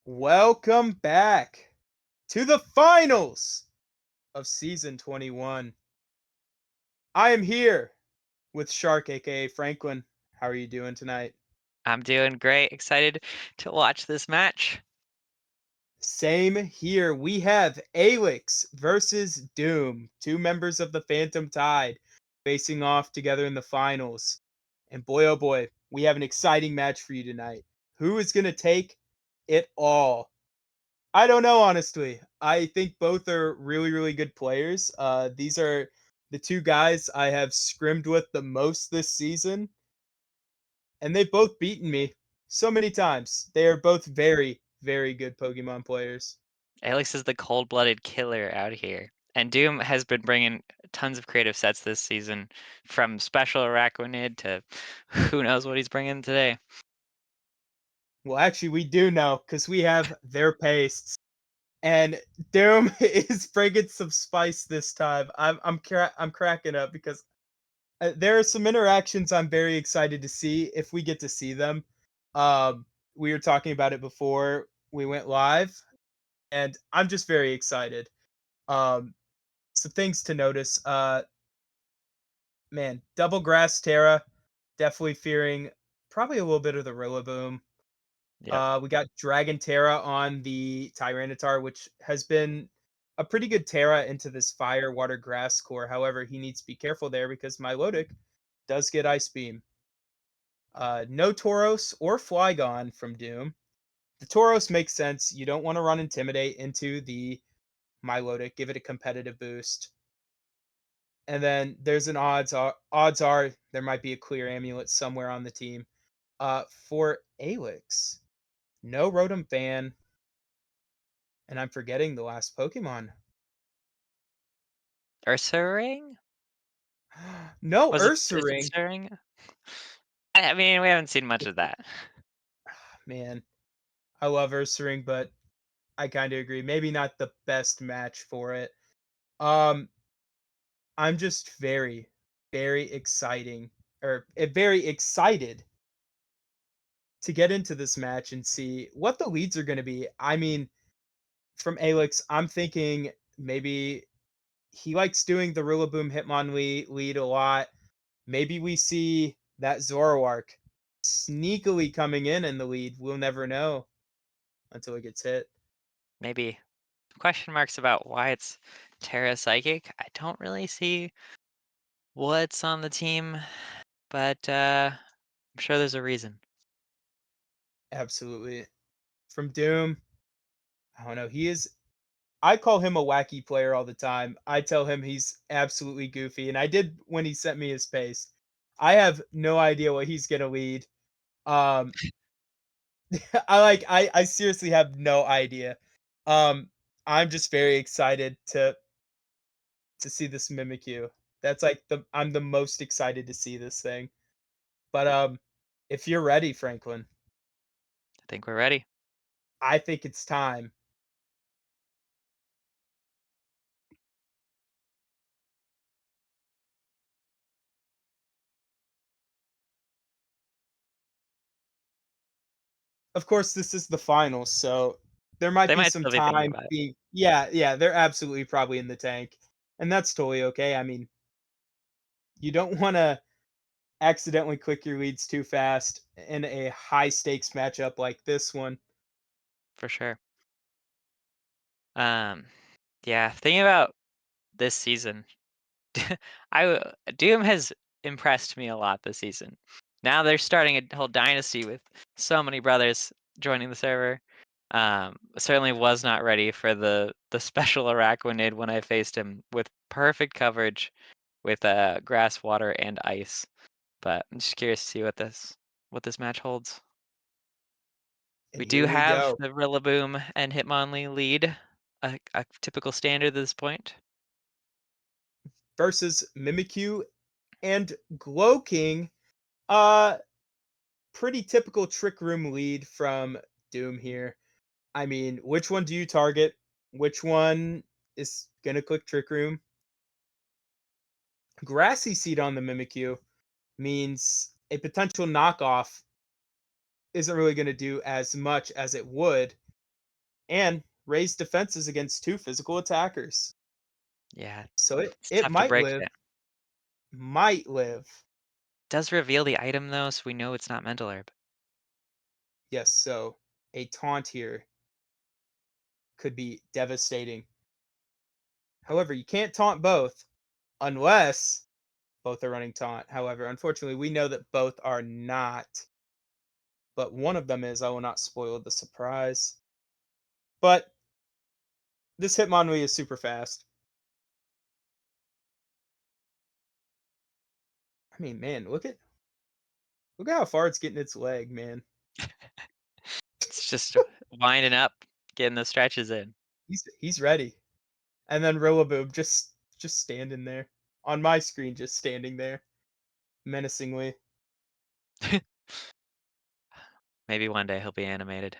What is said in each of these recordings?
Welcome back to the finals of season 21. I am here with Shark, aka Franklin. How are you doing tonight? I'm doing great. Excited to watch this match. Same here. We have Aelix versus Doom, two members of the Phantom Tide facing off together in the finals. And boy, oh boy, we have an exciting match for you tonight. Who is going to take it all? I don't know, honestly. I think both are really, really good players. These are the two guys I have scrimmed with the most this season, and they've both beaten me so many times. They are both very, very good Pokemon players. Aelix is the cold-blooded killer out here. And Doom has been bringing tons of creative sets this season, from Special Araquanid to who knows what he's bringing today. Well, actually, we do know because we have their pastes, and Doom is bringing some spice this time. I'm cracking up because there are some interactions I'm very excited to see if we get to see them. We were talking about it before we went live, and I'm just very excited. Um, some things to notice. Man, double grass Terra, definitely fearing probably a little bit of the Rillaboom. Yep. We got Dragon Terra on the Tyranitar, which has been a pretty good Terra into this fire, water, grass core. However, he needs to be careful there because Milotic does get Ice Beam. No Tauros or Flygon from Doom. The Tauros makes sense. You don't want to run Intimidate into the Milotic. Give it a competitive boost. And then there's an odds are there might be a clear amulet somewhere on the team. For Aelix, no Rotom fan, and I'm forgetting the last Pokemon. Ursaring? No Was it is it Ursaring. Stirring? I mean, we haven't seen much of that. Man, I love Ursaring, but I kind of agree. Maybe not the best match for it. Um, I'm just very, very very excited to get into this match and see what the leads are going to be. I mean, from Alex, I'm thinking maybe he likes doing the Rillaboom Hitmonlee lead a lot. Maybe we see that Zoroark sneakily coming in the lead. We'll never know until it gets hit. Maybe question marks about why it's Terra Psychic. I don't really see what's on the team, but I'm sure there's a reason. Absolutely. From Doom, I don't know. I call him a wacky player all the time. I tell him he's absolutely goofy, and I did when he sent me his pace. I have no idea what he's gonna lead. Um, I seriously have no idea. Um, I'm just very excited to see this Mimikyu. That's like I'm the most excited to see this thing. But if you're ready, Franklin, I think we're ready. I think it's time. Of course, this is the finals, so there might They be might some still be thinking time about it. being yeah, they're absolutely probably in the tank. And that's totally okay. I mean, you don't want to accidentally click your leads too fast in a high stakes matchup like this one. For sure. Um, yeah, thinking about this season, Doom has impressed me a lot this season. Now they're starting a whole dynasty with so many brothers joining the server. Certainly was not ready for the special Araquanid when I faced him with perfect coverage with grass, water, and ice. But I'm just curious to see what this match holds. And We do here we have go. the Rillaboom and Hitmonlee lead, a typical standard at this point. Versus Mimikyu and Glow King. Uh Pretty typical trick room lead from Doom here. I mean, which one do you target? Which one is gonna click trick room? Grassy Seed on the Mimikyu means a potential knockoff isn't really gonna do as much as it would. and raise defenses against 2 physical attackers. Yeah, So it it's it tough to might break live. that. Might live. Does reveal the item though, so we know it's not mental herb. Yes, so a taunt here could be devastating. However, you can't taunt both unless both are running taunt. However, unfortunately, we know that both are not, but one of them is. I will not spoil the surprise. But this Hitmonlee is super fast. I mean, man, look at how far it's getting its leg, man. It's just winding up, getting the stretches in. He's ready. And then Rillaboom just standing there on my screen, just standing there menacingly. Maybe one day he'll be animated.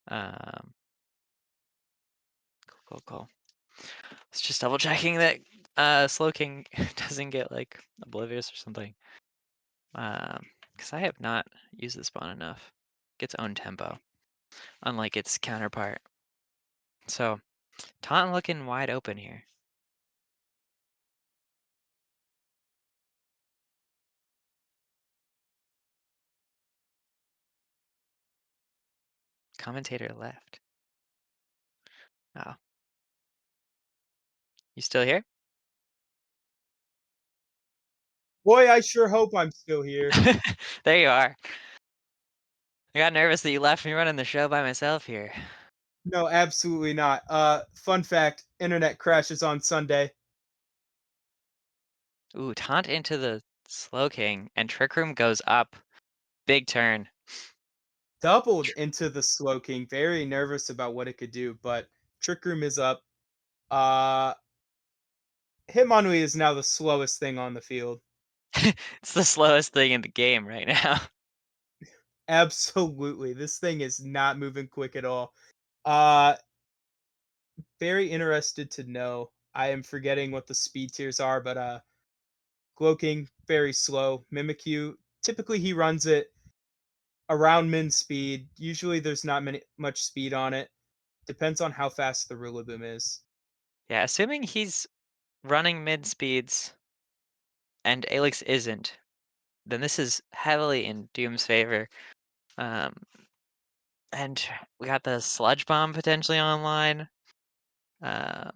Um, cool, cool, cool. It's just double checking that Slowking doesn't get like oblivious or something. Because I have not used this spawn enough. Gets own tempo, unlike its counterpart. So Taunt looking wide open here. Commentator left. Oh, you still here? Boy, I sure hope I'm still here. There you are. I got nervous that you left me running the show by myself here. No, absolutely not. Fun fact, internet crashes on Sunday. Ooh, taunt into the Slow King, and Trick Room goes up. Big turn. Doubled Tr- into the Slowking. Very nervous about what it could do, but Trick Room is up. Uh Hitmonlee is now the slowest thing on the field. It's the slowest thing in the game right now. Absolutely. This thing is not moving quick at all. Uh Very interested to know. I am forgetting what the speed tiers are, but Cloaking, very slow. Mimikyu, typically he runs it around min speed. Usually there's not much speed on it. Depends on how fast the Rillaboom is. Yeah, assuming he's running mid speeds and Aelix isn't, then this is heavily in Doom's favor. Um, and we got the Sludge Bomb potentially online. Um,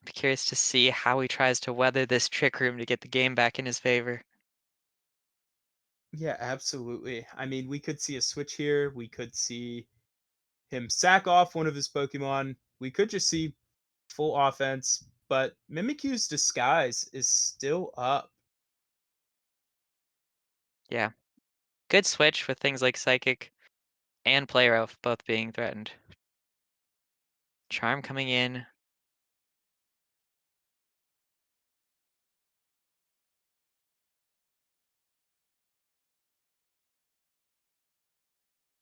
be curious to see how he tries to weather this Trick Room to get the game back in his favor. Yeah, absolutely. I mean, we could see a switch here. We could see him sack off one of his Pokemon. We could just see full offense, but Mimikyu's disguise is still up. Yeah, good switch with things like Psychic and Play Rough both being threatened. Charm coming in.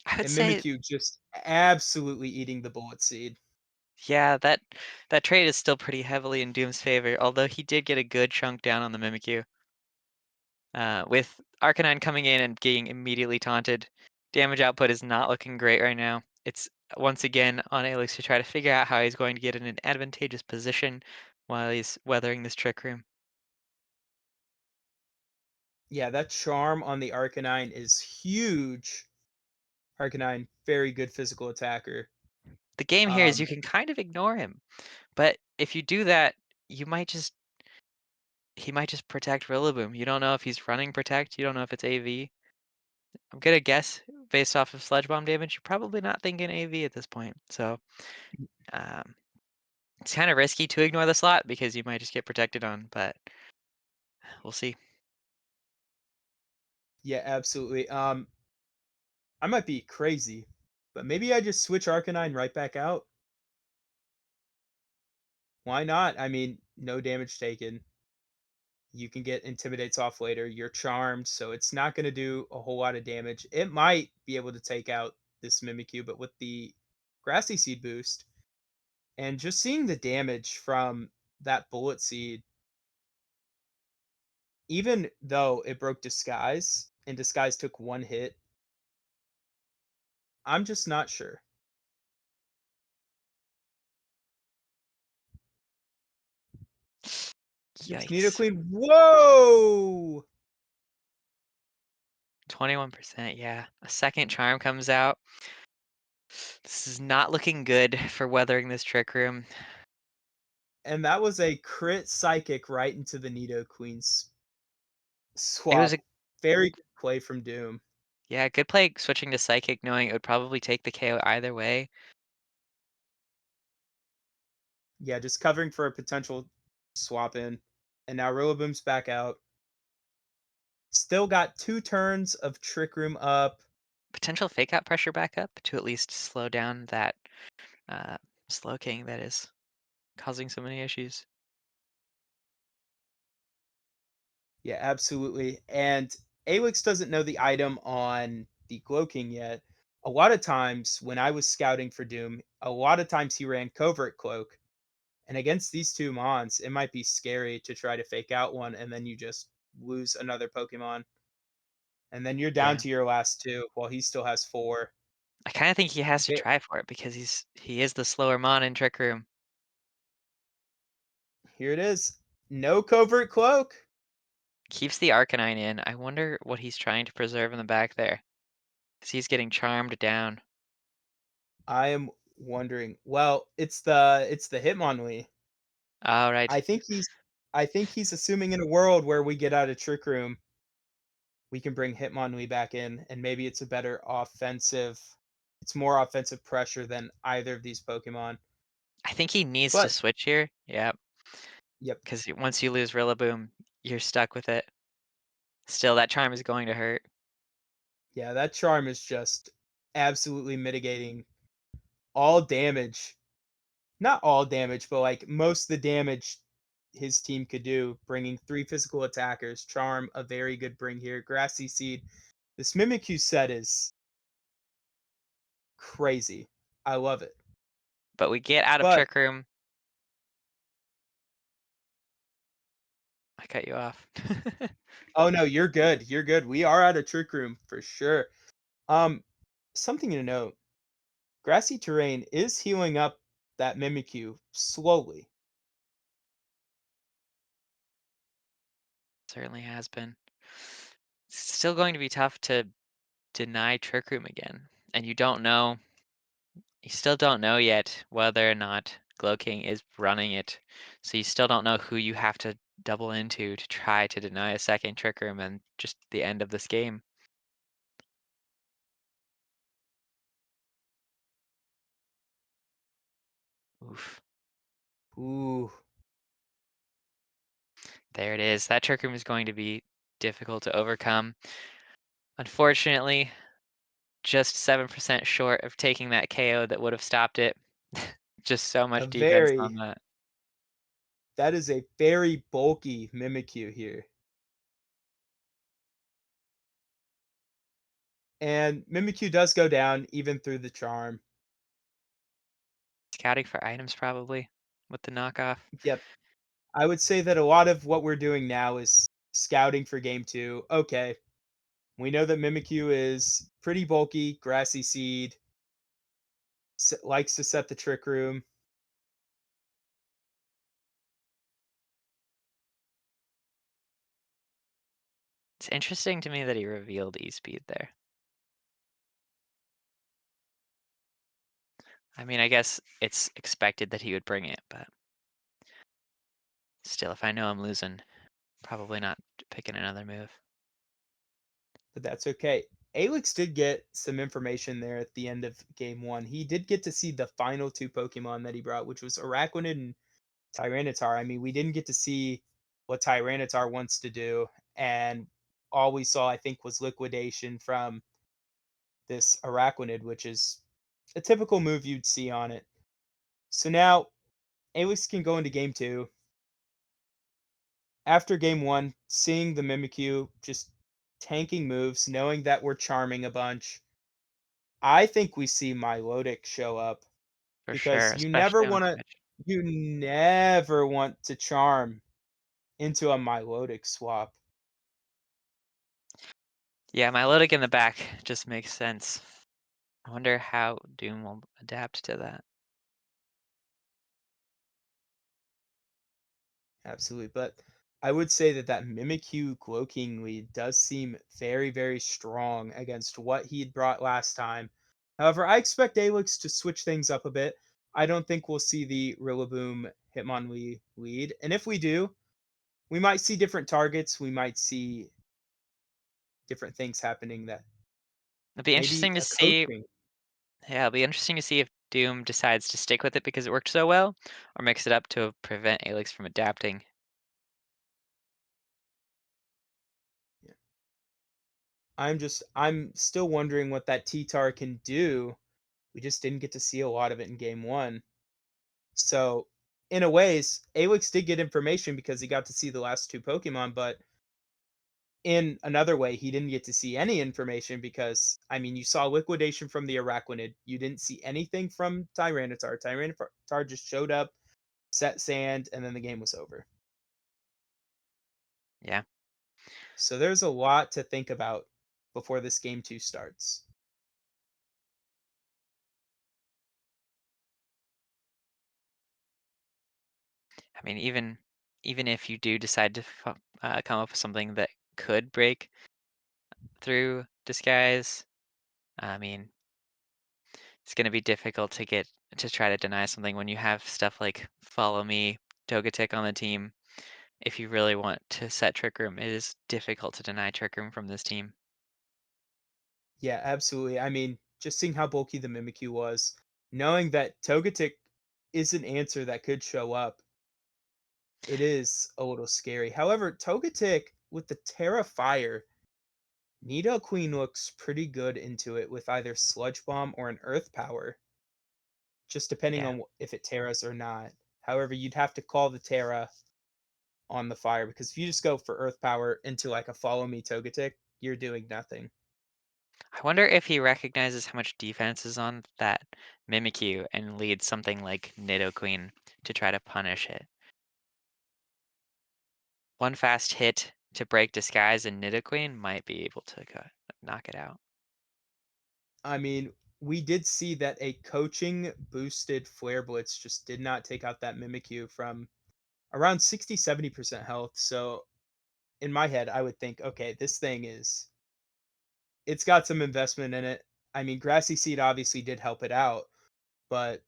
I would And say, Mimikyu just absolutely eating the bullet seed. yeah, that trade is still pretty heavily in Doom's favor, although he did get a good chunk down on the Mimikyu. With Arcanine coming in and getting immediately taunted, damage output is not looking great right now. It's once again on Aelix to try to figure out how he's going to get in an advantageous position while he's weathering this Trick Room. Yeah, that charm on the Arcanine is huge. Arcanine, very good physical attacker. The game here is you Um, can kind of ignore him, but if you do that, you might just he might just protect Rillaboom. You don't know if he's running protect. You don't know if it's AV. I'm gonna guess based off of Sledge Bomb damage, you're probably not thinking AV at this point. So um, it's kind of risky to ignore the slot because you might just get protected on, but we'll see. yeah, absolutely. I might be crazy, but maybe I just switch Arcanine right back out. Why not? I mean, no damage taken. You can get intimidates off later. You're charmed, so it's not going to do a whole lot of damage. It might be able to take out this Mimikyu, but with the Grassy Seed boost and just seeing the damage from that Bullet Seed, even though it broke Disguise and Disguise took one hit, I'm just not sure. It's Yikes. Nidoqueen. Whoa! 21%, yeah. A second charm comes out. This is not looking good for weathering this Trick Room. And that was a crit psychic right into the Nidoqueen's It was a swap. Very good play from Doom. yeah, good play switching to Psychic knowing it would probably take the KO either way. Yeah, just covering for a potential swap in. And now Rillaboom's back out. Still got 2 turns of Trick Room up. Potential fake out pressure back up to at least slow down that uh, slow king that is causing so many issues. Yeah, absolutely. And Aelix doesn't know the item on the Glow King yet. A lot of times when I was scouting for Doom, a lot of times he ran Covert Cloak. And against these two mons, it might be scary to try to fake out one and then you just lose another Pokemon. And then you're down Yeah. to your last two while he still has four. I kind of think he has to Ve- try for it because he is the slower mon in Trick Room. Here it is. No Covert Cloak. Keeps the Arcanine in. I wonder what he's trying to preserve in the back there. Because he's getting charmed down. I am wondering. Well, it's the Hitmonlee. All right. I think he's I think he's assuming in a world where we get out of Trick Room, we can bring Hitmonlee back in, and maybe it's more offensive pressure than either of these Pokemon. I think he needs to But switch here. Yeah. yep, Because once you lose Rillaboom, you're stuck with it. Still, that charm is going to hurt. yeah, that charm is just absolutely mitigating all damage. Not all damage, but like most of the damage his team could do, bringing three physical attackers. Charm, a very good bring here. Grassy Seed. This Mimikyu set is crazy. I love it. But we get out of But Trick Room. I cut you off. oh no, you're good. You're good. We are at a Trick Room for sure. Um, something to note: grassy terrain is healing up that Mimikyu slowly. Certainly has been. It's still going to be tough to deny Trick Room again. And you still don't know yet whether or not Glow King is running it. So you still don't know who you have to double into to try to deny a second Trick Room and just the end of this game. Oof. Ooh, There it is. That Trick Room is going to be difficult to overcome. Unfortunately, just 7% short of taking that KO that would have stopped it. Just so a much defense on very that. that is a very bulky Mimikyu here. And Mimikyu does go down even through the charm. Scouting for items probably with the knockoff. Yep. I would say that a lot of what we're doing now is scouting for game two. Okay. We know that Mimikyu is pretty bulky, grassy seed, likes to set the trick room. It's interesting to me that he revealed E-Speed there. I mean, I guess it's expected that he would bring it, but still, if I know I'm losing, probably not picking another move. But that's okay. Aelix did get some information there at the end of game one. He did get to see the final two Pokemon that he brought, which was Araquanid and Tyranitar. I mean, we didn't get to see what Tyranitar wants to do, and all we saw, I think, was liquidation from this Araquanid, which is a typical move you'd see on it. So now Aelix can go into game two. After game one, seeing the Mimikyu just tanking moves, knowing that we're charming a bunch, I think we see Milotic show up For sure, because especially on Switch. you never want to charm into a Milotic swap. Yeah, Milotic in the back just makes sense. I wonder how Doom will adapt to that. Absolutely, but I would say that that Mimikyu King lead does seem very, very strong against what he'd brought last time. However, I expect Aelix to switch things up a bit. I don't think we'll see the Rillaboom Hitmonlee lead, and if we do, we might see different targets. We might see different things happening that It'll be maybe interesting to a see. coaching. Yeah, it'll be interesting to see if Doom decides to stick with it because it worked so well, or mix it up to prevent Aelix from adapting. Yeah. I'm still wondering what that T-Tar can do. We just didn't get to see a lot of it in game one. So, in a ways, Aelix did get information because he got to see the last two Pokemon, but in another way, he didn't get to see any information because, I mean, you saw liquidation from the Araquanid. You didn't see anything from Tyranitar. Tyranitar just showed up, set sand, and then the game was over. Yeah. So there's a lot to think about before this game two starts. I mean, even if you do decide to come up with something that could break through disguise, I mean, it's going to be difficult to get to try to deny something when you have stuff like follow me, Togetic on the team. If you really want to set Trick Room, it is difficult to deny Trick Room from this team. Yeah, absolutely. I mean, just seeing how bulky the Mimikyu was, knowing that Togetic is an answer that could show up, it is a little scary. However, Togetic with the Terra Fire, Nidoqueen looks pretty good into it with either Sludge Bomb or an Earth Power, just depending Yeah, on if it Terras or not. However, you'd have to call the Terra on the fire because if you just go for Earth Power into like a Follow Me Togetic, you're doing nothing. I wonder if he recognizes how much defense is on that Mimikyu and leads something like Nidoqueen to try to punish it. One fast hit to break disguise and Nidoqueen might be able to knock it out. I mean, we did see that a coaching boosted Flare Blitz just did not take out that Mimikyu from around 60-70% health. So in my head, I would think, okay, this thing is it's got some investment in it. I mean, Grassy Seed obviously did help it out, but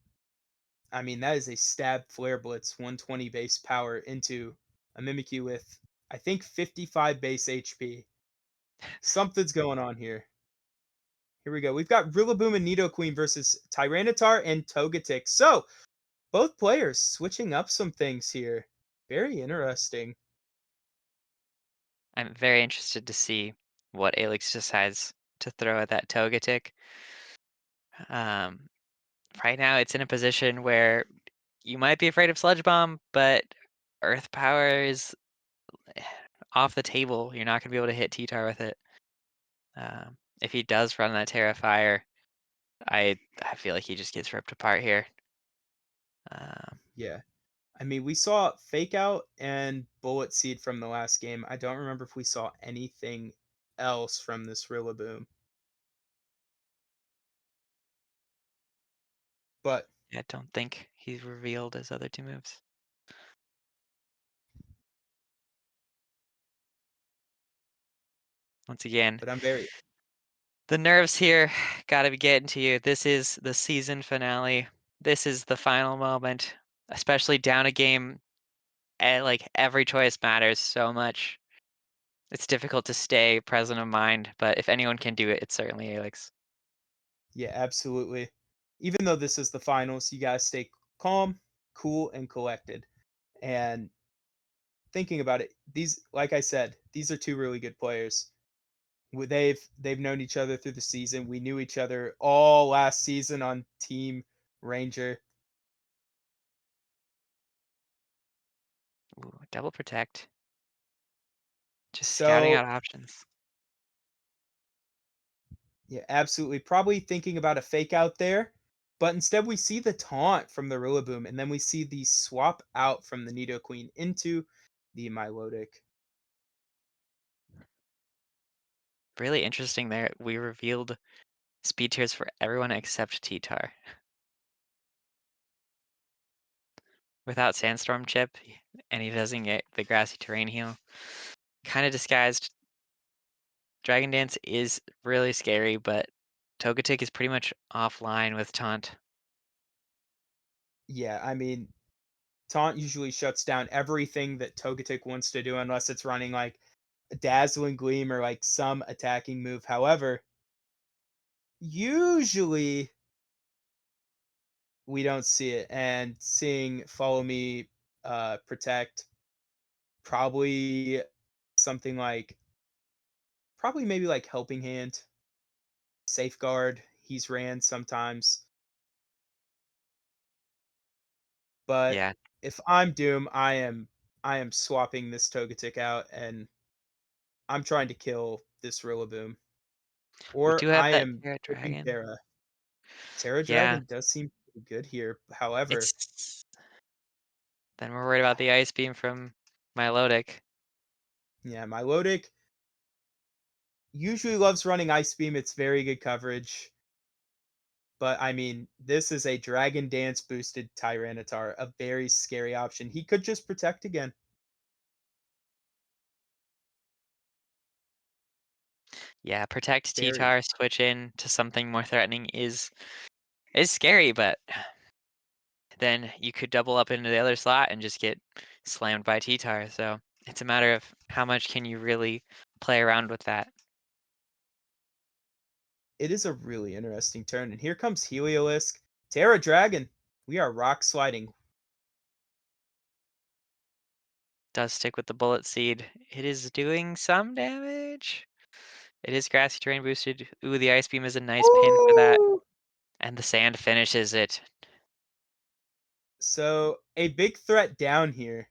I mean, that is a stab Flare Blitz 120 base power into a Mimikyu with I think 55 base HP. Something's going on here. Here we go. We've got Rillaboom and Nidoqueen versus Tyranitar and Togetic. So, both players switching up some things here. Very interesting. I'm very interested to see what Aelix decides to throw at that Togetic. Um, right now, it's in a position where you might be afraid of Sludge Bomb, but Earth Power is off the table. You're not going to be able to hit T-Tar with it. If he does run that Terra Fire, I feel like he just gets ripped apart here. Um, Yeah. I mean, we saw Fake Out and Bullet Seed from the last game. I don't remember if we saw anything else from this Rillaboom. But I don't think he's revealed his other two moves. Once again, I'm very the nerves here gotta be getting to you. This is the season finale. This is the final moment, especially down a game. And like every choice matters so much. It's difficult to stay present of mind, but if anyone can do it, it's certainly Alex. yeah, absolutely. Even though this is the finals, you gotta stay calm, cool, and collected. And thinking about it, these like I said, these are two really good players. They've known each other through the season. We knew each other all last season on Team Ranger. Ooh, double protect. Just scouting So out options. yeah, absolutely. Probably thinking about a fake out there, but instead we see the taunt from the Rillaboom, and then we see the swap out from the Nidoqueen into the Milotic. Really interesting there. We revealed Speed tiers for everyone except T-Tar. Without Sandstorm Chip, and he doesn't get the Grassy Terrain heal. Kinda disguised. Dragon Dance is really scary, but Togetic is pretty much offline with Taunt. Yeah, I mean, Taunt usually shuts down everything that Togetic wants to do unless it's running like a Dazzling Gleam or like some attacking move. However, usually we don't see it. And seeing Follow Me Protect, probably something like, probably maybe like Helping Hand, Safeguard, he's ran sometimes. But Yeah, if I'm Doom, I am swapping this Togetic out and I'm trying to kill this Rillaboom. we Or do have I that am Terra picking Dragon. Terra. Terra Yeah, Dragon does seem pretty good here. However, it's then we're worried about the Ice Beam from Milotic. yeah, Milotic usually loves running Ice Beam. It's very good coverage. But I mean, this is a Dragon Dance boosted Tyranitar, a very scary option. He could just protect again. Yeah, Protect Very. T-Tar, switch in to something more threatening is scary, but then you could double up into the other slot and just get slammed by T-Tar, so it's a matter of how much can you really play around with that. It is a really interesting turn. And here comes Heliolisk. Terra Dragon. We are rock sliding. Does stick with the Bullet Seed. It is doing some damage. It is Grassy Terrain boosted. Ooh, the Ice Beam is a nice pin for that, Ooh! and the Sand finishes it. So a big threat down here.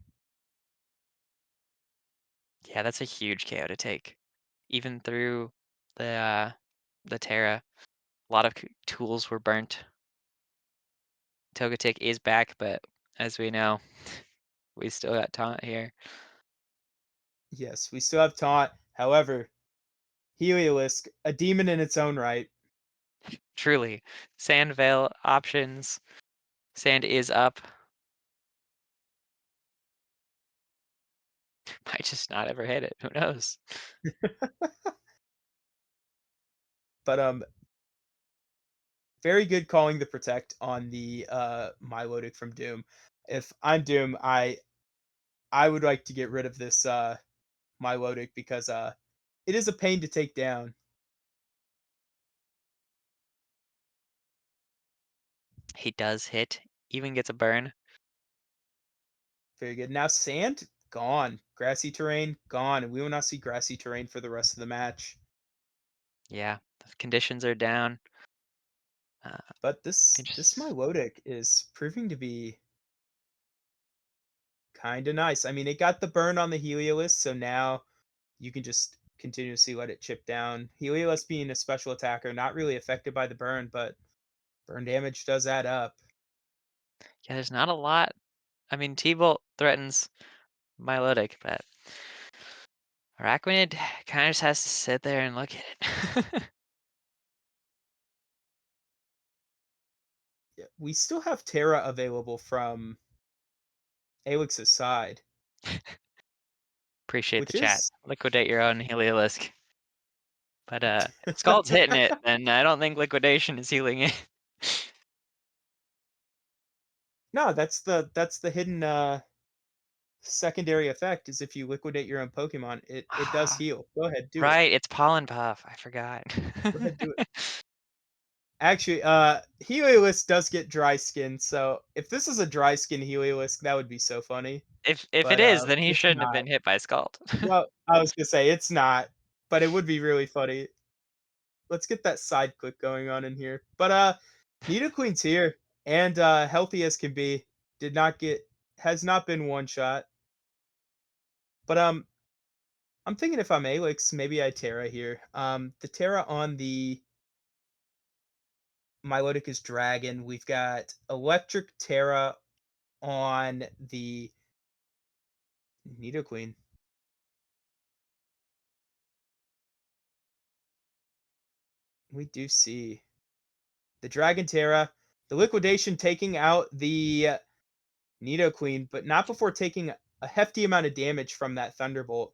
Yeah, that's a huge KO to take. Even through the Terra, a lot of tools were burnt. Togetic is back, but as we know, we still got Taunt here. Yes, we still have taunt. However, Heliolisk, a demon in its own right. Truly, Sand Veil options. Sand is up. Might just not ever hit it. Who knows? But very good calling the protect on the Milotic from Doom. If I'm Doom, I would like to get rid of this Milotic because it is a pain to take down. He does hit, even gets a burn. Very good. Now sand gone. Grassy terrain gone, and we will not see grassy terrain for the rest of the match. Yeah, the conditions are down. Uh, But it this just Milotic is proving to be kind of nice. I mean, it got the burn on the Heliolisk, so now you can just continuously let it chip down. Heliolisk being a special attacker, not really affected by the burn, but burn damage does add up. yeah, there's not a lot. I mean, T-Bolt threatens Milotic, but Araquanid kind of just has to sit there and look at it. Yeah, we still have Terra available from Aelix's side, Appreciate the which chat. is Liquidate your own Heliolisk. But if Scald's hitting it, then I don't think Liquidation is healing it. no, that's the hidden secondary effect is if you liquidate your own Pokemon, it does Ah, heal. Go ahead, do it. right, it's Pollen Puff. I forgot. Go ahead, do it. Actually, Heliolisk does get dry skin, so if this is a dry skin Heliolisk, that would be so funny. If it But is, then he it's shouldn't have not. been hit by Scald. Well, I was gonna say it's not, but it would be really funny. Let's get that side click going on in here. But Nidoqueen's here and healthy as can be. Did not get has not been one shot. But I'm thinking if I'm Aelix, maybe I Terra here. The Terra on the Milotic is Dragon. We've got Electric Terra on the we do see the Dragon Terra, the Liquidation taking out the Nidoqueen, but not before taking a hefty amount of damage from that Thunderbolt.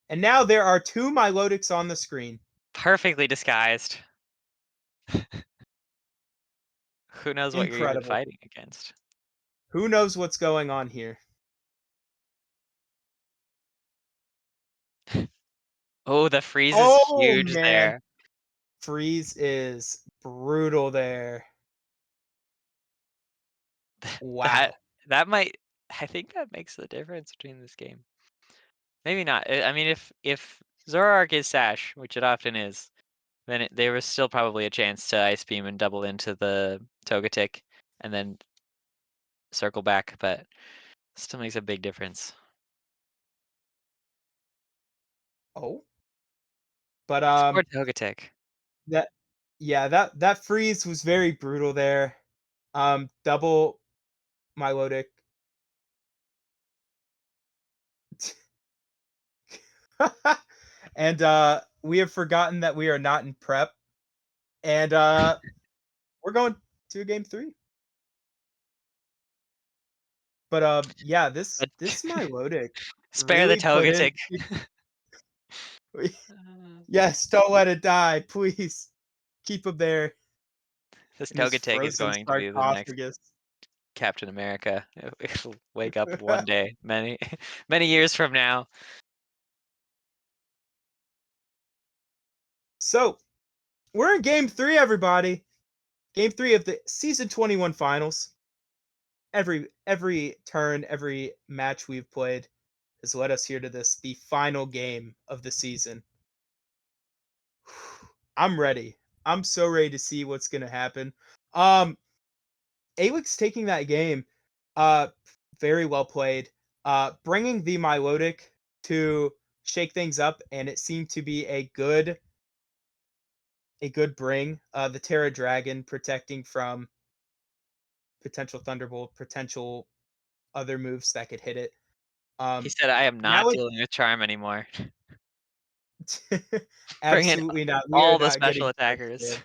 And now there are two Milotics on the screen. Perfectly disguised. Who knows what you're even Incredible. fighting against? Who knows what's going on here? Oh, the freeze is Oh, huge man. there. Freeze is brutal there. That Wow. that might I think that makes the difference between this game. Maybe not. I mean, if Zoroark is Sash, which it often is, then there was still probably a chance to Ice Beam and double into the Togetic and then circle back, but still makes a big difference. Oh. But This poor Togetic. that yeah, that freeze was very brutal there. Double Milotic. And we have forgotten that we are not in prep. And we're going to game 3. But yeah, this But this Milotic spare the really put in Togetic. Uh, yes, don't let it die, please. Keep him there This in his Togetic is frozen going to be the next sarcophagus. Captain America. It'll wake up one day, many many years from now. So, we're in game 3, everybody. Game 3 of the season 21 finals. Every turn, every match we've played has led us here to this, the final game of the season. I'm ready. I'm so ready to see what's gonna happen. Um, Aelix taking that game, uh, very well played. Bringing the Milotic to shake things up, and it seemed to be a good bring. The Terra Dragon protecting from potential Thunderbolt, potential other moves that could hit it. He said, "I am Now not dealing with Charm anymore. it's Bring in absolutely not. We are all the not special getting attackers." Charm.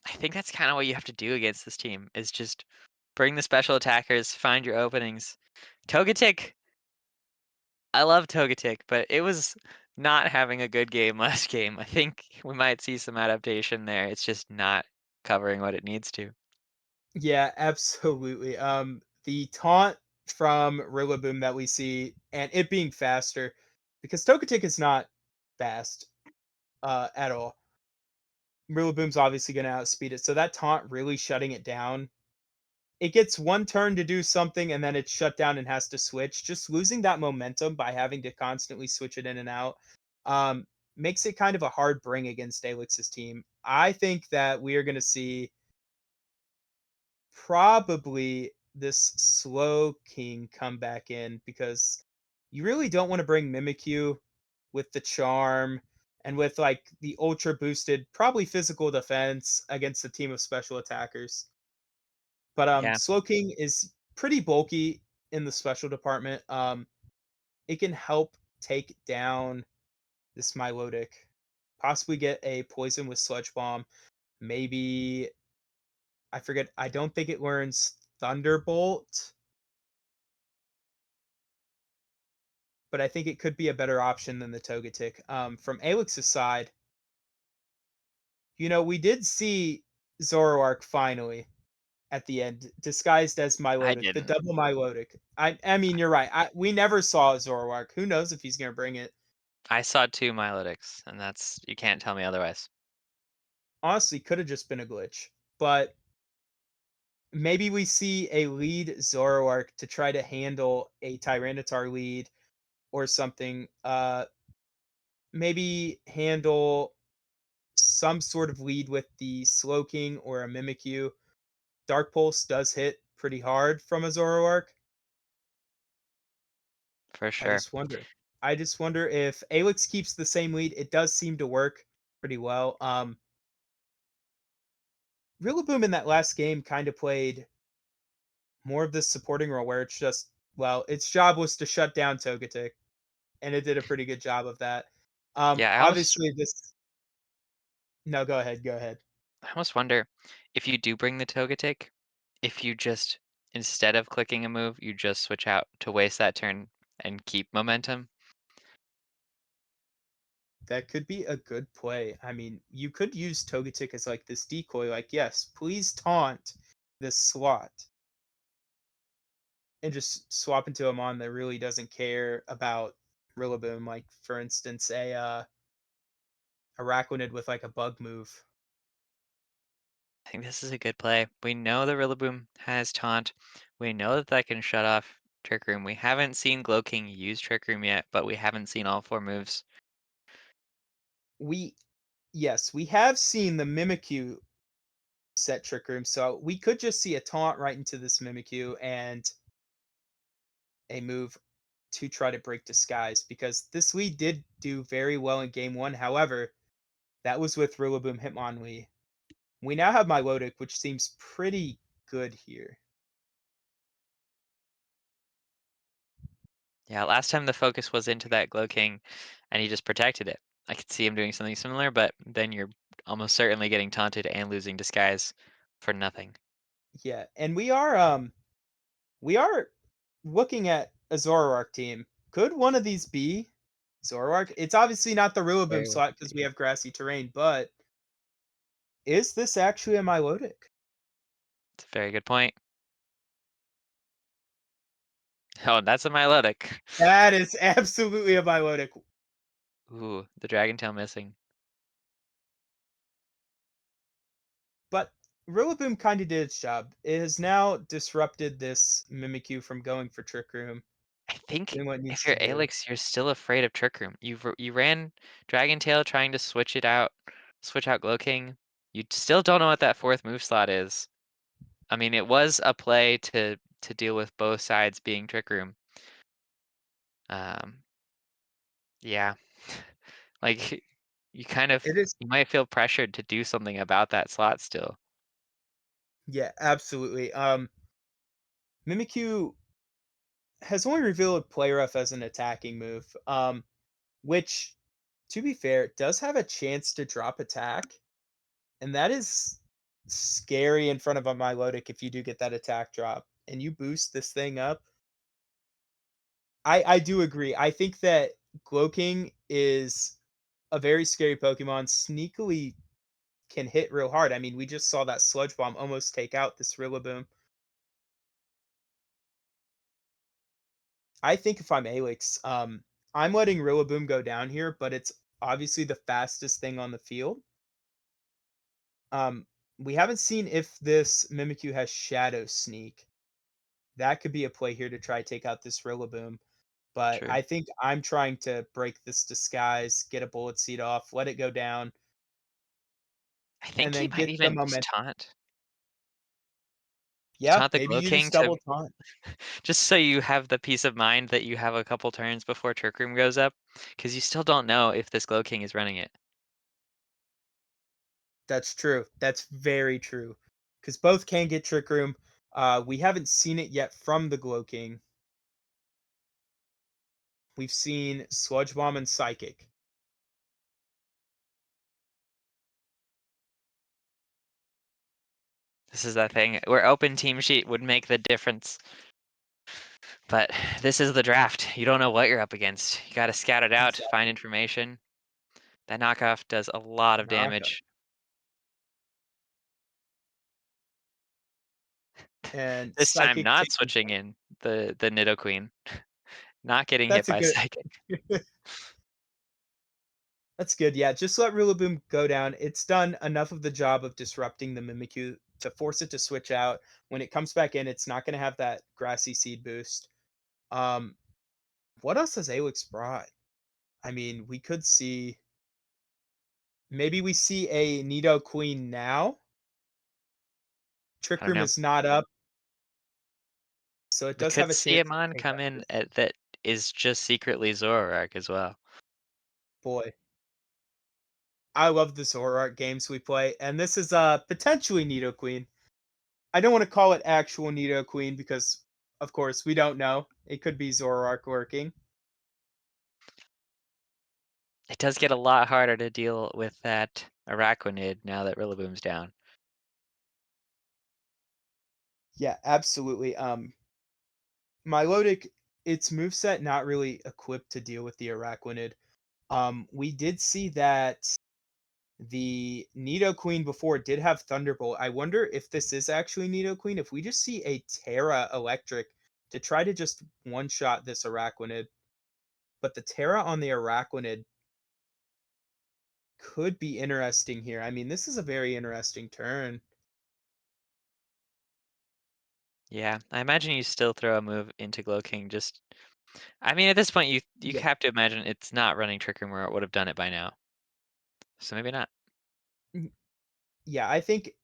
I think that's kinda what you have to do against this team, is just bring the special attackers, find your openings. Togetic, I love Togetic, but it was not having a good game last game. I think we might see some adaptation there. It's just not covering what it needs to. Yeah, absolutely. The taunt from Rillaboom that we see, and it being faster, because Togetic is not fast at all. Rillaboom's obviously going to outspeed it, so that taunt really shutting it down. It gets one turn to do something, and then it's shut down and has to switch. Just losing that momentum by having to constantly switch it in and out um, makes it kind of a hard bring against Aelix's team. I think that we are going to see probably this slow king come back in because you really don't want to bring Mimikyu with the charm and with like the ultra boosted, probably physical defense against a team of special attackers. But Yeah, Slow King is pretty bulky in the special department. It can help take down this Milotic, possibly get a poison with Sludge Bomb. Maybe I forget. I don't think it learns Thunderbolt, but I think it could be a better option than the Togetic. From Aelix's side, we did see Zoroark finally at the end, disguised as I Milotic, the didn't. double Milotic. I mean, you're right. We never saw Zoroark. Who knows if he's gonna bring it? I saw 2 Milotics, and that's you can't tell me otherwise. Honestly, could have just been a glitch, but maybe we see a lead Zoroark to try to handle a Tyranitar lead or something. Maybe handle some sort of lead with the Slowking or a Mimikyu. Dark Pulse does hit pretty hard from a Zoroark. For I sure. just wonder. I just wonder if Aelix keeps the same lead. It does seem to work pretty well. Rillaboom in that last game kind of played more of this supporting role where it's just, well, its job was to shut down Togetic. and it did a pretty good job of that. Yeah, Obviously this No, go ahead, go ahead. I almost wonder if you do bring the Togetic, if you just instead of clicking a move, you just switch out to waste that turn and keep momentum. That could be a good play. I mean, you could use Togetic as like this decoy, like, yes, please taunt this slot and just swap into a mon that really doesn't care about Rillaboom, like for instance, a Araquanid with like a bug move. I think this is a good play. We know the Rillaboom has Taunt. We know that that can shut off Trick Room. We haven't seen King use Trick Room yet, but we haven't seen all four moves. We Yes, we have seen the Mimikyu set Trick Room, so we could just see a taunt right into this Mimikyu and a move to try to break disguise because this lead did do very well in game one. However, that was with Rillaboom Hitmonlee. We now have Milotic, which seems pretty good here. Yeah, last time the focus was into that King, and he just protected it. I could see him doing something similar, but then you're almost certainly getting taunted and losing disguise for nothing. Yeah, and we are looking at a Zoroark team. Could one of these be Zoroark? It's obviously not the Rillaboom Very well slot could because be. we have grassy terrain, but is this actually a Milotic? It's a very good point. Oh, that's a Milotic. That is absolutely a Milotic. Ooh, the Dragon Tail missing. But Rillaboom kind of did its job. It has now disrupted this Mimikyu from going for Trick Room, I think doing what it if needs you're to do. Aelix, you're still afraid of Trick Room. You ran Dragon Tail trying to switch it out, switch out King. You still don't know what that fourth move slot is. I mean, it was a play to deal with both sides being Trick Room. Um, yeah, like you kind of It is, you might feel pressured to do something about that slot still. yeah, absolutely. Mimikyu has only revealed Play Rough as an attacking move, which, to be fair, does have a chance to drop attack, and that is scary in front of a Milotic if you do get that attack drop and you boost this thing up. I do agree. I think that King is a very scary Pokemon, sneakily can hit real hard. I mean, we just saw that Sludge Bomb almost take out this Rillaboom. I think if I'm Aelix, I'm letting Rillaboom go down here, but it's obviously the fastest thing on the field. Um, we haven't seen if this Mimikyu has Shadow Sneak. That could be a play here to try take out this Rillaboom. But True. I think I'm trying to break this disguise, get a Bullet Seed off, let it go down, I and think he then might get the even just momentum. taunt Yeah, the maybe use King to double taunt. just so you have the peace of mind that you have a couple turns before Trick Room goes up, because you still don't know if this King is running it. That's true. That's very true. Because both can get Trick Room. We haven't seen it yet from the Glow King. We've seen Sludge Bomb and Psychic. This is that thing where open team sheet would make the difference. But this is the draft. You don't know what you're up against. You got to scout it out, find Exactly. information. That knockoff does a lot of Knockout. damage. And This time Psychic not taking switching in the Nidoqueen, not getting hit that's a by good Psychic. that's good. Yeah, just let Rillaboom go down. It's done enough of the job of disrupting the Mimikyu to force it to switch out. When it comes back in, it's not going to have that grassy seed boost. Um, what else has Aelix brought? I mean, we could see maybe we see a Nidoqueen now. I Trick don't Room know. is not up, so it We does have could a see a chance to mon take come out in this that is just secretly Zoroark as well. boy. I love the Zoroark games we play, and this is potentially Nidoqueen. I don't want to call it actual Nidoqueen because, of course, we don't know. It could be Zoroark working. It does get a lot harder to deal with that Araquanid now that Rillaboom's down. Yeah, absolutely. Milotic, its moveset not really equipped to deal with the Araquanid. We did see that the Nidoqueen before did have Thunderbolt. I wonder if this is actually Nidoqueen. If we just see a Terra Electric to try to just one-shot this Araquanid. But the Terra on the Araquanid could be interesting here. I mean, this is a very interesting turn. Yeah, I imagine you still throw a move into King. Just, I mean, at this point, you Yeah. have to imagine it's not running Trick Room, or it would have done it by now. So maybe not. Mhm. Yeah, I think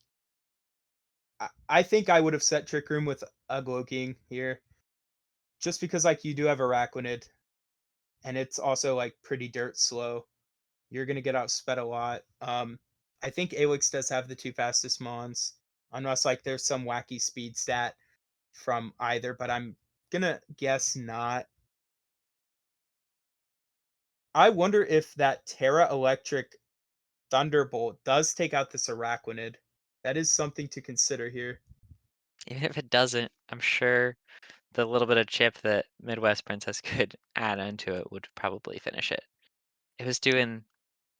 I would have set Trick Room with a King here. Just because like you do have Araquanid and it's also like pretty dirt slow. You're gonna get outsped a lot. I think Aelix does have the two fastest mons, unless like there's some wacky speed stat from either, but I'm gonna guess not. I wonder if that Terra Electric Thunderbolt does take out this Araquanid. That is something to consider here. Even if it doesn't, I'm sure the little bit of chip that Midwest Princess could add onto it would probably finish it. It was doing,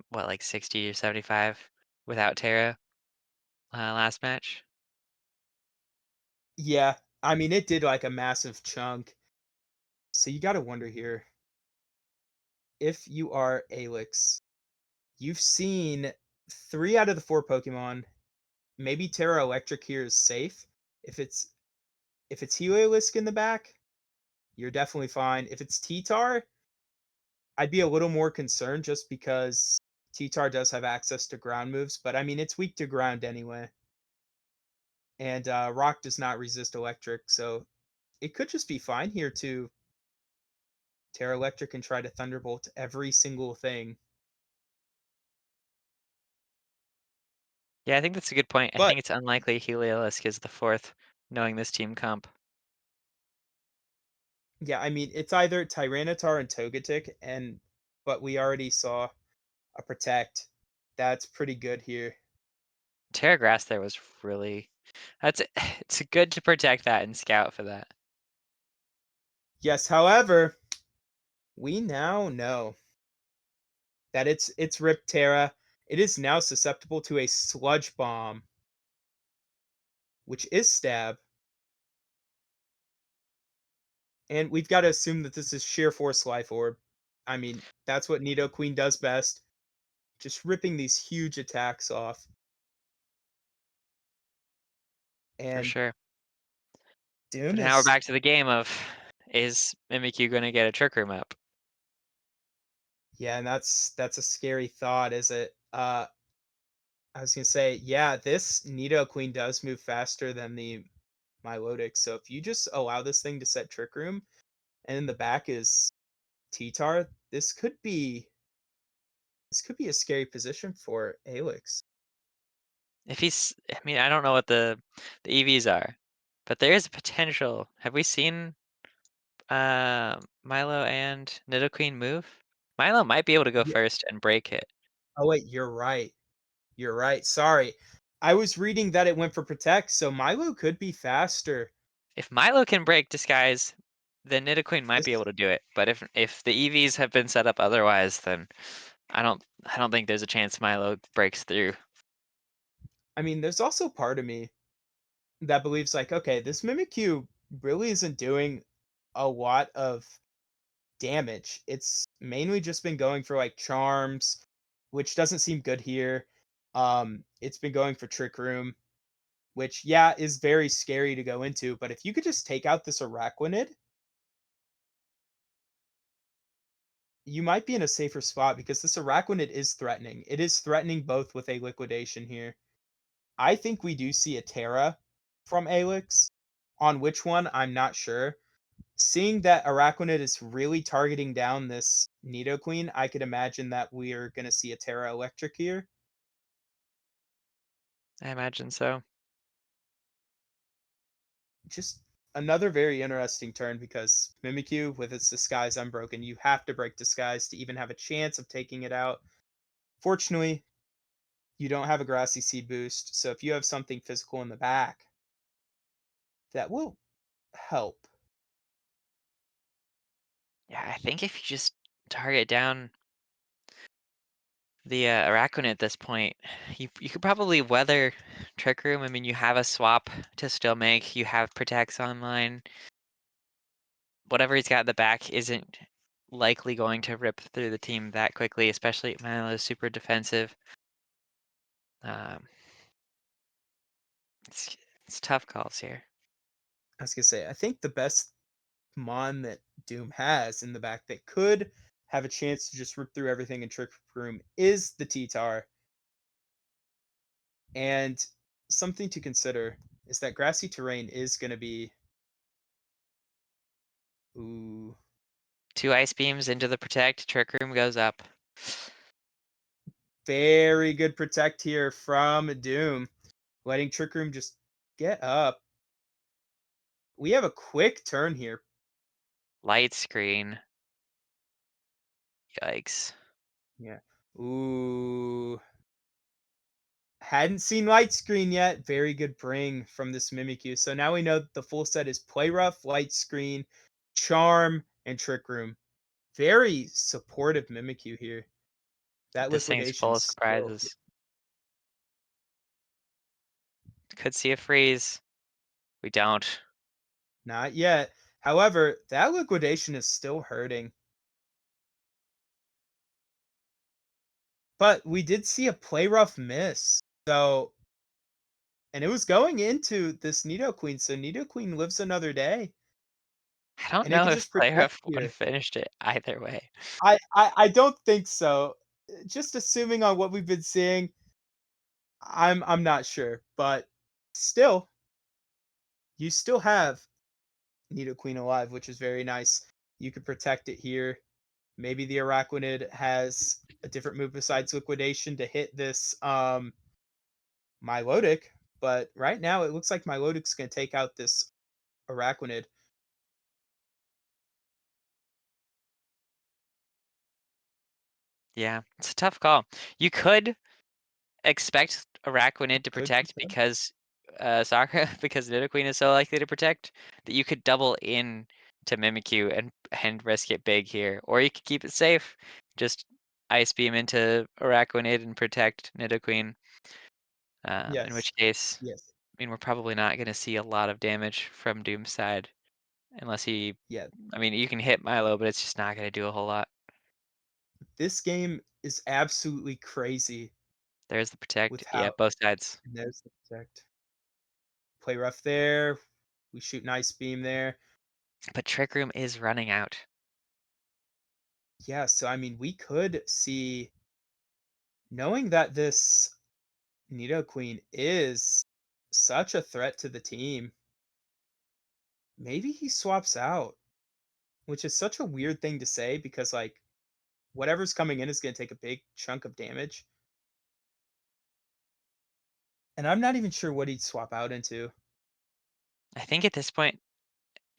what, like 60 or 75 without Terra last match? Yeah, I mean it did like a massive chunk. So you gotta wonder here, if you are Aelix, you've seen 3 out of the 4 Pokemon. Maybe Terra Electric here is safe. If it's if it's Heliolisk in the back, you're definitely fine. If it's T-Tar, I'd be a little more concerned just because T-Tar does have access to ground moves, but I mean it's weak to ground anyway. And Rock does not resist electric, so it could just be fine here to Terra Electric and try to Thunderbolt every single thing. Yeah, I think that's a good point. I But think it's unlikely Heliolisk is the fourth, knowing this team comp. yeah, I mean it's either Tyranitar and Togetic, and but we already saw a Protect. That's pretty good here. Terra Grass there was really, that's it's good to protect that and scout for that. Yes, however, we now know that it's Rip Terra. It is now susceptible to a Sludge Bomb, which is Stab, and we've got to assume that this is Sheer Force Life Orb. I mean, that's what Nidoqueen does best, just ripping these huge attacks off. For And sure. Doom But now we're is back to the game of, is Mimikyu going to get a Trick Room up? yeah, and that's a scary thought, is it? I was gonna say, yeah, this Nidoqueen does move faster than the Milotic, so if you just allow this thing to set Trick Room, and in the back is T-Tar, this could be a scary position for Aelix. If he's, I mean, I don't know what the EVs are, but there is a potential. Have we seen Milo and Nidoqueen move? Milo might be able to go Yeah. first and break it. Oh wait, you're right. You're right. Sorry. I was reading that it went for Protect, so Milo could be faster. If Milo can break Disguise, then Nidoqueen might be able This to do it. But if the EVs have been set up otherwise, then I don't think there's a chance Milo breaks through. I mean, there's also part of me that believes like, okay, this Mimikyu really isn't doing a lot of damage. It's mainly just been going for like charms, which doesn't seem good here. It's been going for Trick Room, which yeah, is very scary to go into, but if you could just take out this Araquanid, you might be in a safer spot because this Araquanid is threatening. It is threatening both with a liquidation here. I think we do see a Terra from Aelix. On which one, I'm not sure. Seeing that Araquanid is really targeting down this Nidoqueen, I could imagine that we are going to see a Terra Electric here. I imagine so. Just another very interesting turn because Mimikyu, with its Disguise Unbroken, you have to break Disguise to even have a chance of taking it out. Fortunately, you don't have a Grassy Seed boost, so if you have something physical in the back, that will help. Yeah, I think if you just target down the Araquanid at this point, you could probably weather Trick Room. I mean, you have a swap to still make. You have Protects online. Whatever he's got in the back isn't likely going to rip through the team that quickly, especially if Milo is super defensive. Um, it's, it's tough calls here. I was gonna say, I think the best Mon that Doom has in the back that could have a chance to just rip through everything in Trick Room is the T-Tar. And something to consider is that grassy terrain is going to be ooh, 2 Ice Beams into the Protect. Trick Room goes up. very good protect here from Doom, letting Trick Room just get up. We have a quick turn here. Light Screen. Yikes. Yeah. Ooh. Hadn't seen light screen yet. Very good bring from this Mimikyu. So now we know that the full set is Play Rough, Light Screen, Charm, and Trick Room. Very supportive Mimikyu here. That This thing's liquidation full of still surprises. Could see a freeze. We don't. not yet. However, that liquidation is still hurting. But we did see a Play Rough miss. So, and it was going into this Nidoqueen. So Nidoqueen lives another day. I don't And it know can if just protect Playoff would have here. finished it either way. I don't think so. Just assuming on what we've been seeing, I'm not sure. But still, you still have Nidoqueen alive, which is very nice. You could protect it here. Maybe the Araquanid has a different move besides liquidation to hit this Milotic, but right now it looks like Milotic's going to take out this Araquanid. Yeah, it's a tough call. You could expect Araquanid to Could be protect so. because Sakura, because Nidoqueen is so likely to protect that you could double in to Mimikyu and risk it big here, or you could keep it safe, just Ice Beam into Araquanid and protect Nidoqueen. In Yes. which case, Yes. I mean, we're probably not going to see a lot of damage from Doom's side unless he. Yeah. I mean, you can hit Milo, but it's just not going to do a whole lot. This game is absolutely crazy There's the protect. with how Yeah, both sides. and there's the protect. Play rough there. We shoot nice beam there. But Trick Room is running out. Yeah, so I mean we could see knowing that this Nidoqueen is such a threat to the team, maybe he swaps out, which is such a weird thing to say because like whatever's coming in is going to take a big chunk of damage. And I'm not even sure what he'd swap out into. I think at this point,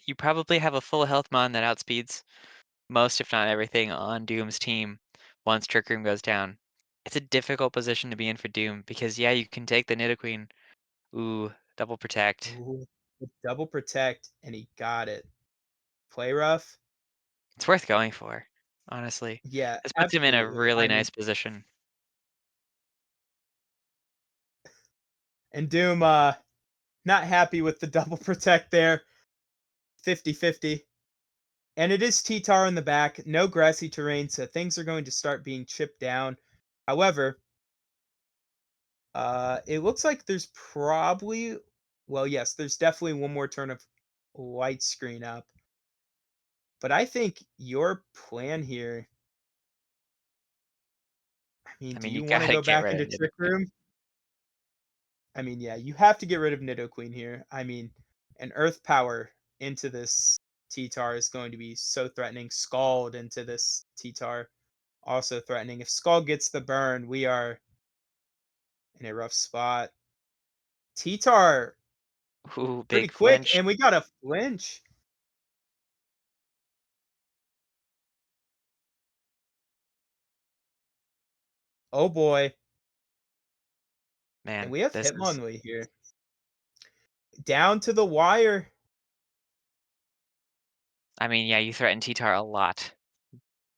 you probably have a full health mon that outspeeds most, if not everything, on Doom's team once Trick Room goes down. It's a difficult position to be in for Doom because, yeah, you can take the Nidoqueen. Ooh, double protect. Ooh, with double protect, and he got it. Play rough. It's worth going for, honestly. Yeah, This puts him in a absolutely. really I mean, nice position. and Doom not happy with the double protect there. 50-50. And it is T-Tar in the back, no grassy terrain, so things are going to start being chipped down. However, it looks like there's probably, well, yes, there's definitely one more turn of light screen up. But I think your plan here, I mean, I do mean, you you want to gotta go get back rid into of Trick Nidoqueen. Room? I mean, yeah, you have to get rid of Nidoqueen here. I mean, an Earth Power into this T-Tar is going to be so threatening. Scald into this T-Tar, also threatening. If Scald gets the burn, we are in a rough spot. T-Tar Ooh, Pretty big quick, flinch. and we got a flinch. Oh boy. And Man, we have this is Hitmonlee here. Down to the wire. I mean, yeah, you threaten T-Tar a lot,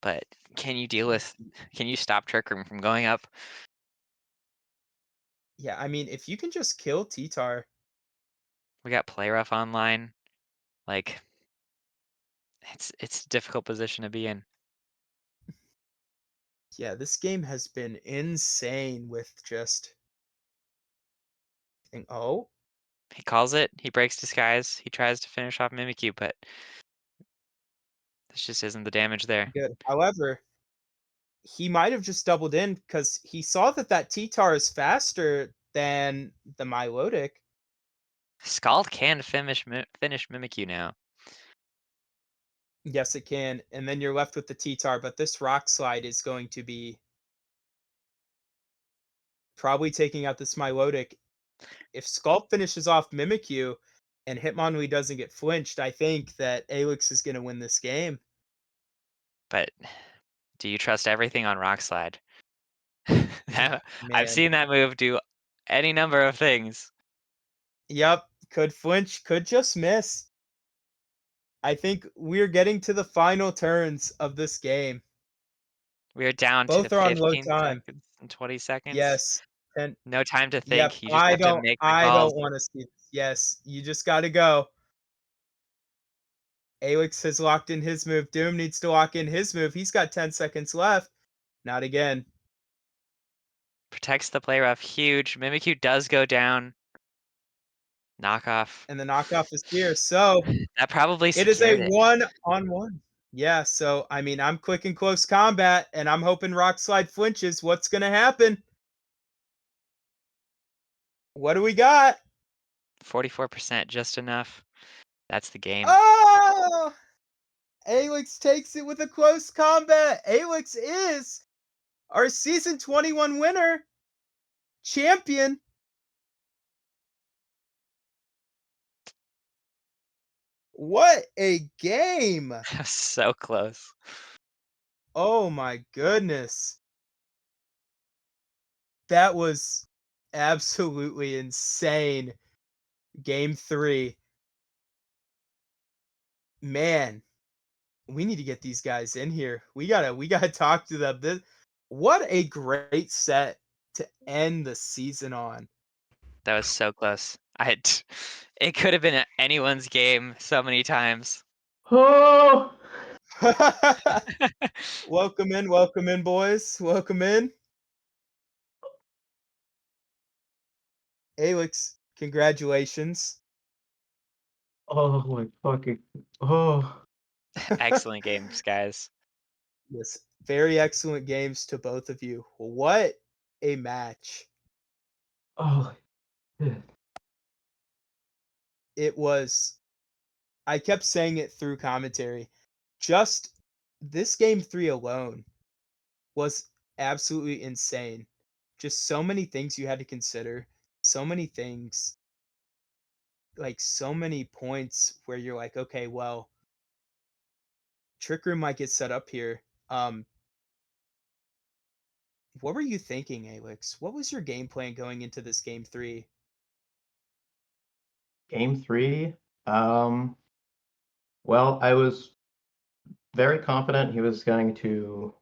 but can you stop Trick Room from going up? Yeah, I mean, if you can just kill T-Tar. We got Play Rough online. Like, it's a difficult position to be in. Yeah, this game has been insane with just oh, He calls it, he breaks disguise, he tries to finish off Mimikyu, but this just isn't the damage there. good. However, he might have just doubled in because he saw that that T-Tar is faster than the Milotic. Scald can finish Mimikyu now. Yes, it can. And then you're left with the T-Tar, but this Rock Slide is going to be probably taking out this Milotic. If Scalp finishes off Mimikyu and Hitmonlee doesn't get flinched, I think that Aelix is going to win this game. But do you trust everything on Rock Slide? Yeah, I've man. seen that move do any number of things. Yep, could flinch, could just miss. I think we're getting to the final turns of this game. We are down to Both are on low 15 time. seconds and 20 seconds. Yes. And No time to yep, think. You just have to make the I calls. don't wanna see this. Yes, you just gotta go. Aelix has locked in his move. Doom needs to lock in his move. He's got 10 seconds left. Not again. Protects the play rough. Huge. Mimikyu does go down. Knockoff. And the knockoff is here. So That probably it is a secured it. 1-on-1. Yeah, so I mean, I'm quick and close combat, and I'm hoping Rock Slide flinches. What's gonna happen? What do we got? 44%, just enough. That's the game. Oh! Aelix takes it with a close combat. Aelix is our season 21 winner, champion. What a game! So close. Oh my goodness. That was absolutely insane. Game 3. Man, we need to get these guys in here. We gotta talk to them. What a great set to end the season on. That was so close. It could have been anyone's game so many times. Oh, Welcome in, boys. Welcome in. Alex, congratulations. oh my fucking, oh, Excellent games, guys. Yes, very excellent games to both of you. What a match. oh, shit. It was, I kept saying it through commentary. Just this game 3 alone was absolutely insane. Just so many things you had to consider. So many things, like so many points where you're like, okay, well, Trick Room might get set up here. What were you thinking, Alex? What was your game plan going into this game 3? Game 3. Um, well, I was very confident he was going to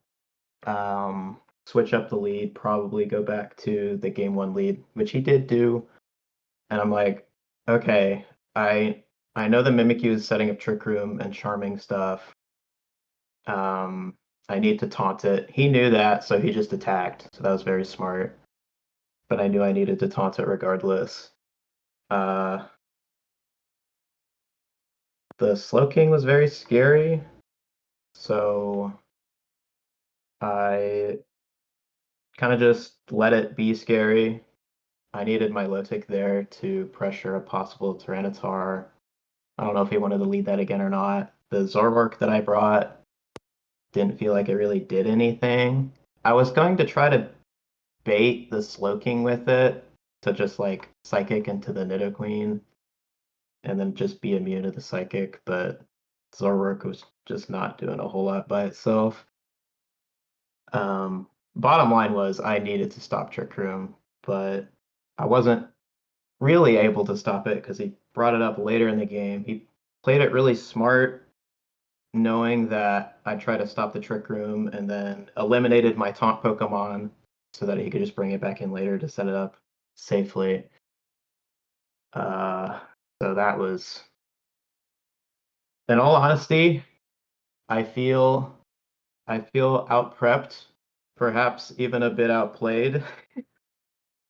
switch up the lead, probably go back to the game 1 lead, which he did do. And I'm like, okay, I know the Mimikyu is setting up Trick Room and charming stuff. I need to taunt it. He knew that, so he just attacked. So that was very smart. But I knew I needed to taunt it regardless. Uh, the Slowking was very scary, so I kind of just let it be scary. I needed my Lotic there to pressure a possible Tyranitar. I don't know if he wanted to lead that again or not. The Zoroark that I brought didn't feel like it really did anything. I was going to try to bait the Slowking with it to just like Psychic into the Nidoqueen, and then just be immune to the psychic, but Zoroark was just not doing a whole lot by itself. Bottom line was I needed to stop Trick Room, but I wasn't really able to stop it because he brought it up later in the game. He played it really smart, knowing that I tried to stop the Trick Room and then eliminated my taunt Pokemon so that he could just bring it back in later to set it up safely. So that was, in all honesty, I feel out prepped, perhaps even a bit outplayed,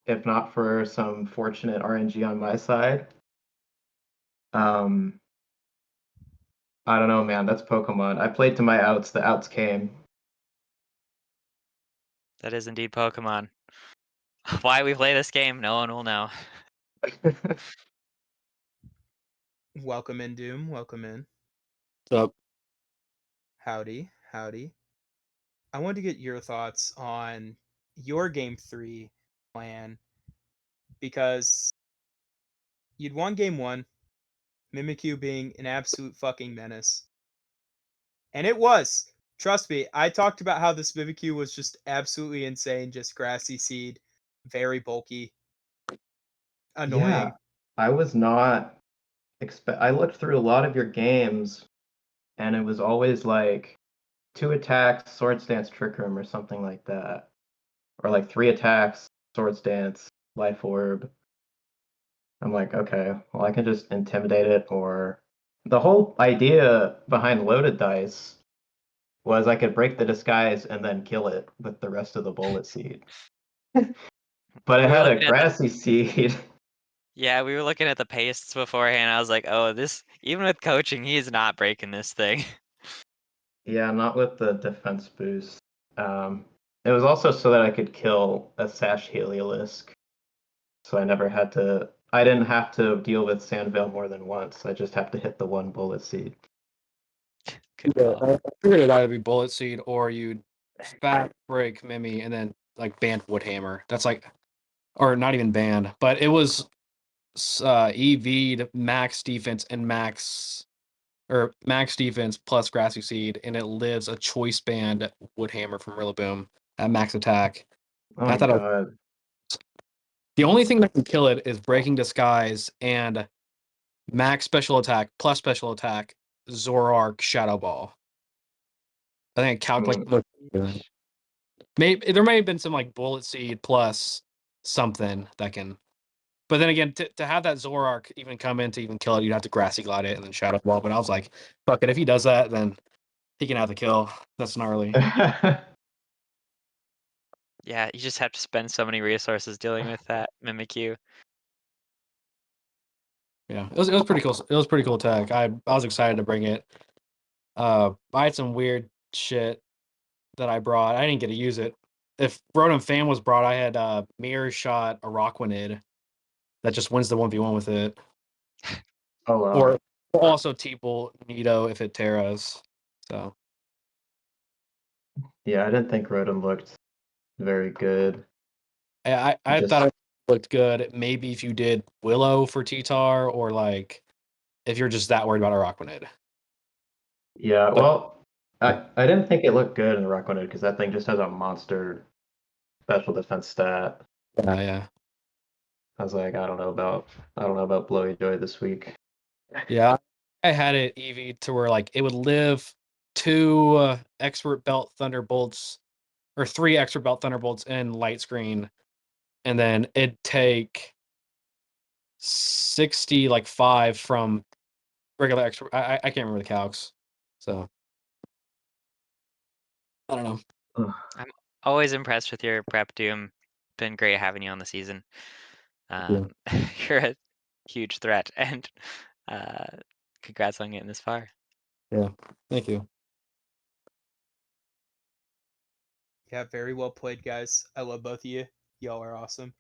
if not for some fortunate RNG on my side. I don't know, man. That's Pokemon. I played to my outs. The outs came. That is indeed Pokemon. Why we play this game, no one will know. Welcome in, Doom. Welcome in. What's up? Howdy. Howdy. I wanted to get your thoughts on your game 3 plan because you'd won game 1, Mimikyu being an absolute fucking menace. And it was. Trust me, I talked about how this Mimikyu was just absolutely insane, just grassy seed, very bulky, annoying. Yeah, I was not I looked through a lot of your games, and it was always like 2 attacks, Swords Dance, Trick Room, or something like that, or like 3 attacks, Swords Dance, Life Orb. I'm like, okay, well, I can just intimidate it, or the whole idea behind loaded dice was I could break the disguise and then kill it with the rest of the bullet seed. But it We were had a looking at the grassy seed. Yeah, we were looking at the pastes beforehand. I was like, oh, this even with coaching, he's not breaking this thing. Yeah, not with the defense boost. It was also so that I could kill a Sash Heliolisk. So I didn't have to deal with Sandvale more than once. I just have to hit the one bullet seed. Good Yeah, call. I figured it either be Bullet Seed or you'd back break Mimi and then like ban Woodhammer. That's like, or not even ban, but it was EV'd max defense and max defense plus Grassy Seed, and it lives a choice band Woodhammer from Rillaboom at max attack. Oh I my thought god. the only thing that can kill it is Breaking Disguise and max special attack plus special attack Zoroark Shadow Ball. I think I calculated. Maybe there may have been some like Bullet Seed plus something that can. But then again, to have that Zoroark even come in to even kill it, you'd have to Grassy Glide it and then Shadow Ball. But I was like, fuck it. If he does that, then he can have the kill. That's gnarly. Yeah, you just have to spend so many resources dealing with that Mimikyu. Yeah, it was pretty cool. It was pretty cool tech. I was excited to bring it. I had some weird shit that I brought. I didn't get to use it. If Rotom Fan was brought, I had Mirror Shot Araquanid that just wins the 1v1 with it. Oh wow. Or also Teeple Nido if it Terras. So Yeah, I didn't think Rotom looked very good. I Just thought it looked good. Maybe if you did Willow for T-Tar or like if you're just that worried about Araquanid. yeah, But well, I didn't think it looked good in Araquanid because that thing just has a monster special defense stat. yeah. I was like, I don't know about Blowy Joy this week. Yeah. I had it EV to where like it would live 2 expert belt thunderbolts or 3 expert belt thunderbolts in light screen, and then it'd take 60 like 5 from regular expert. I can't remember the calcs. So I don't know. Ugh. I'm always impressed with your prep, Doom. Been great having you on the season. You're a huge threat, and congrats on getting this far. Yeah. Thank you. Yeah, very well played, guys. I love both of you. Y'all are awesome.